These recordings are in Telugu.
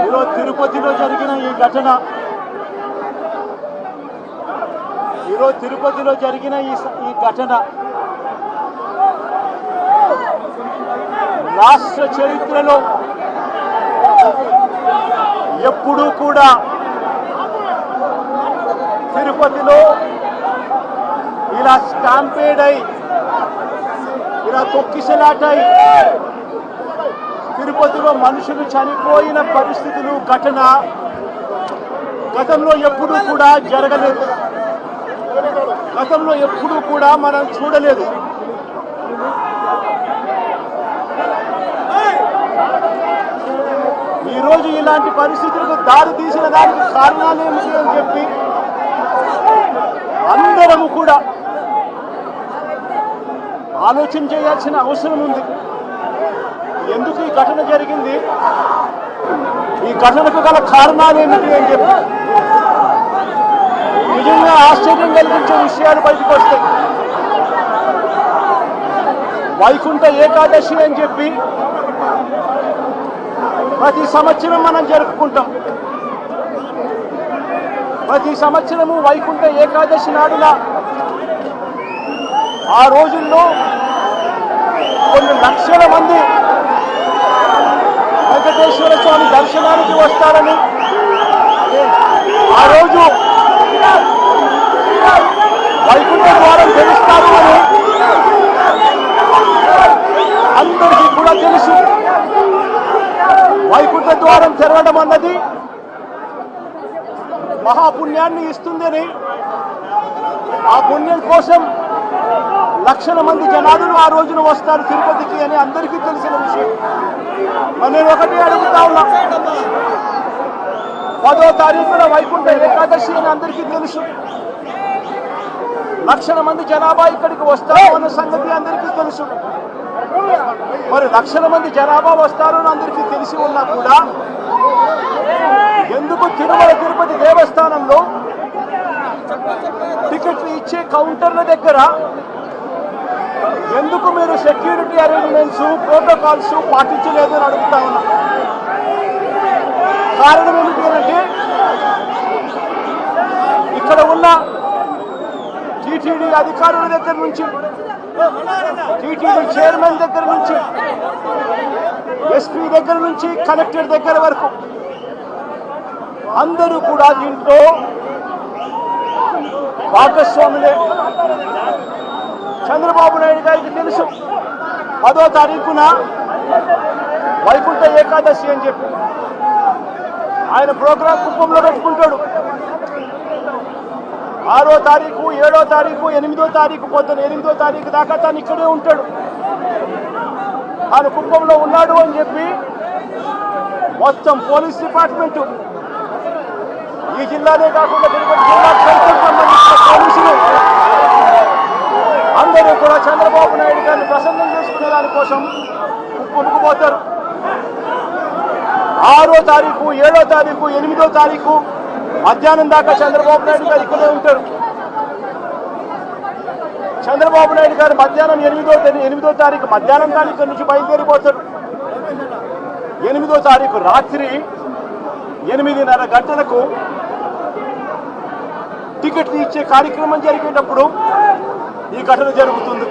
ఈరోజు తిరుపతిలో జరిగిన ఈ ఘటన, ఈరోజు తిరుపతిలో జరిగిన ఈ ఘటన రాష్ట్ర చరిత్రలో ఎప్పుడూ కూడా తిరుపతిలో ఇలా స్టాంపేడ్ అయి, ఇలా తొక్కిసలాటై తిరుపతిలో మనుషులు చనిపోయిన పరిస్థితులు, ఘటన గతంలో ఎప్పుడూ కూడా జరగలేదు. గతంలో ఎప్పుడూ కూడా మనం చూడలేదు. ఈరోజు ఇలాంటి పరిస్థితులకు దారి తీసిన దానికి కారణాలు ఏమిటి అని చెప్పి అందరము కూడా ఆలోచన చేయాల్సిన అవసరం ఉంది. ఎందుకు ఈ ఘటన జరిగింది, ఈ ఘటనకు గల కారణాలు ఏమిటి అని చెప్పి నిజంగా ఆశ్చర్యం కలిగించే విషయాలు బయటకు వస్తాయి. వైకుంఠ ఏకాదశి అని చెప్పి ప్రతి సంవత్సరం మనం జరుపుకుంటాం. ప్రతి సంవత్సరము వైకుంఠ ఏకాదశి నాడున ఆ రోజుల్లో కొన్ని లక్షల మంది వెంకటేశ్వర స్వామి దర్శనానికి వస్తారని, ఆ రోజు వైకుంఠ ద్వారం తెరుస్తారు అని అందరికీ కూడా తెలుసు. వైకుంఠ ద్వారం తెరవడం అన్నది మహాపుణ్యాన్ని ఇస్తుందని, ఆ పుణ్యం కోసం లక్షల మంది జనాలు ఆ రోజున వస్తారు తిరుపతికి అని అందరికీ తెలిసిన విషయం. నేను ఒకటి అడుగుతా ఉన్నా, 10వ తారీఖున వైకుంఠ ఏకాదశి అని అందరికీ తెలుసు. లక్షల మంది జనాభా ఇక్కడికి వస్తారు అన్న సంగతి అందరికీ తెలుసు. మరి లక్షల మంది జనాభా వస్తారు అని అందరికీ తెలిసి ఉన్నా కూడా ఎందుకు తిరుమల తిరుపతి దేవస్థానంలో టికెట్లు ఇచ్చే కౌంటర్ల దగ్గర ఎందుకు మీరు సెక్యూరిటీ అరేంజ్మెంట్స్, ప్రోటోకాల్స్ పాటించలేదు అని అడుగుతా ఉన్నా. కారణం ఏమిటి అంటే ఇక్కడ ఉన్న టీటీడీ అధికారుల దగ్గర నుంచి, టీటీడీ చైర్మన్ దగ్గర నుంచి, ఎస్పీ దగ్గర నుంచి, కలెక్టర్ దగ్గర వరకు అందరూ కూడా దీంట్లో భాగస్వాములే. చంద్రబాబు నాయుడు గారికి తెలుసు 10వ తారీఖున వైకుంఠ ఏకాదశి అని చెప్పి ఆయన ప్రోగ్రాం కుప్పంలో పెట్టుకుంటాడు. 6వ తారీఖు, 7వ తారీఖు, 8వ తారీఖు పొద్దున 8వ తారీఖు దాకా తాను ఇక్కడే ఉంటాడు. తాను కుప్పంలో ఉన్నాడు అని చెప్పి మొత్తం పోలీస్ డిపార్ట్మెంటు, ఈ జిల్లానే కాకుండా తిరుపతి జిల్లాకు సంబంధించిన పోలీసులు అందరూ కూడా చంద్రబాబు నాయుడు గారిని ప్రసన్నం చేసుకునే దానికోసం కొనుక్కుపోతారు. 6వ తారీఖు, 7వ తారీఖు, 8వ తారీఖు మధ్యాహ్నం దాకా చంద్రబాబు నాయుడు గారు ఇక్కడే ఉంటారు. చంద్రబాబు నాయుడు గారు మధ్యాహ్నం 8వ తారీఖు మధ్యాహ్నం కానీ ఇక్కడి నుంచి బయలుదేరిపోతారు. 8వ తారీఖు రాత్రి 8:30 గంటలకు టికెట్లు ఇచ్చే కార్యక్రమం జరిగేటప్పుడు ఈ ఘటన జరుగుతుంది.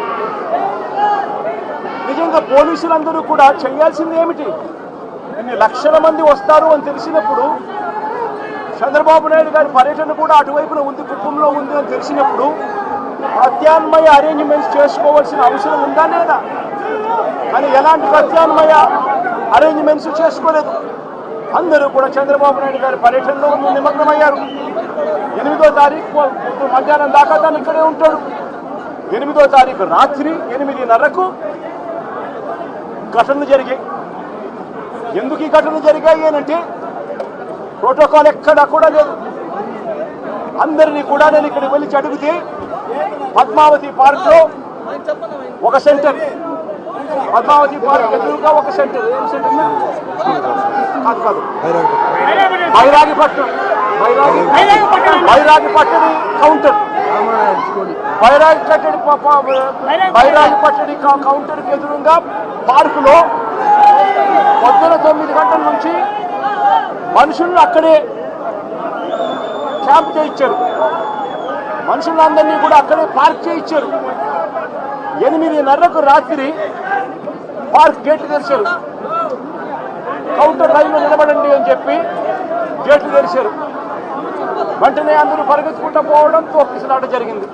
నిజంగా పోలీసులందరూ కూడా చేయాల్సింది ఏమిటి? ఇన్ని లక్షల మంది వస్తారు అని తెలిసినప్పుడు, చంద్రబాబు నాయుడు గారి పర్యటన కూడా అటువైపున ఉంది, కుప్పంలో ఉంది అని తెలిసినప్పుడు ప్రత్యామ్నాయ అరేంజ్మెంట్స్ చేసుకోవాల్సిన అవసరం ఉందా లేదా? కానీ ఎలాంటి ప్రత్యామ్నాయ అరేంజ్మెంట్స్ చేసుకోలేదు. అందరూ కూడా చంద్రబాబు నాయుడు గారి పర్యటనలో నిమగ్నమయ్యారు. 8వ తారీఖు మధ్యాహ్నం దాకా తాను ఇక్కడే ఉంటాడు. 8వ తారీఖు రాత్రి 8:30కు ఘటనలు జరిగాయి. ఎందుకు ఈ ఘటనలు జరిగాయి అంటే ప్రోటోకాల్ ఎక్కడా కూడా లేదు. అందరినీ కూడా నేను ఇక్కడికి వెళ్ళి అడిగితే పద్మావతి పార్క్లో ఒక సెంటర్, పద్మావతి పార్క్ ఎదురుగా ఒక సెంటర్, ఏం సెంటర్ కాదు బైరాగిపట్నం కౌంటర్, బైరాగిపట్టడి కౌంటర్కి ఎదురుగా పార్కులో పొద్దున 9 గంటల నుంచి మనుషులను అక్కడే క్యాంప్ చేయించారు, మనుషులందరినీ కూడా అక్కడే పార్క్ చేయించారు. 8:30 రాత్రి పార్క్ గేట్లు తెరిచారు. కౌంటర్ లైన్లో నిలబడండి అని చెప్పి గేట్లు తెరిచారు. వెంటనే అందరూ పరిగెత్తుకుంటూ పోవడం, తోపిసలాట జరిగింది.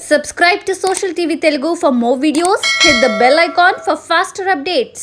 Subscribe to Social TV Telugu for more videos. Hit the bell icon for faster updates.